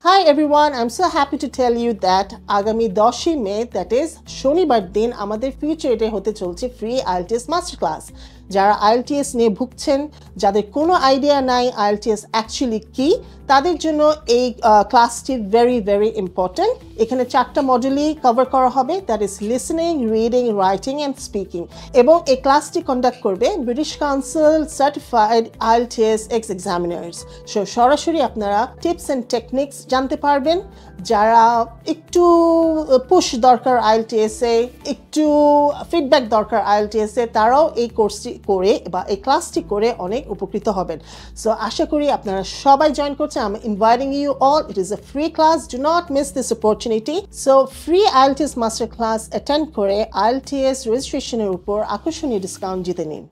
Hi everyone, I'm so happy to tell you that আগামী 10ই মে, that is শনিবার দিন আমাদের ফিউচারে হতে চলছে ফ্রি IELTS মাস্টার ক্লাস। যারা IELTS নিয়ে ভুগছেন, যাদের কোনো আইডিয়া নাই IELTS অ্যাকচুয়ালি কি, তাদের জন্য এই ক্লাসটি ভেরি ইম্পর্টেন্ট। এখানে 4টা মডিউলই কভার করা হবে, that is listening, reading, writing and speaking. এবং এই ক্লাসটি কন্ডাক্ট করবে British council certified IELTS x examiners. সরাসরি আপনারা টিপস অ্যান্ড টেকনিক্স জানতে পারবেন। যারা একটু পুশ দরকার IELTS এ, একটু ফিডব্যাক দরকার IELTS এ, তারাও এই কোর্সটি করে বা এই ক্লাসটি করে অনেক উপকৃত হবেন। সো আশা করি আপনারা সবাই জয়েন করছেন। I'm inviting you all. It is a free class. Do not miss this opportunity. So free IELTS master class attend করে IELTS registration এর উপর আকর্ষণীয় ডিসকাউন্ট জিতে নিন।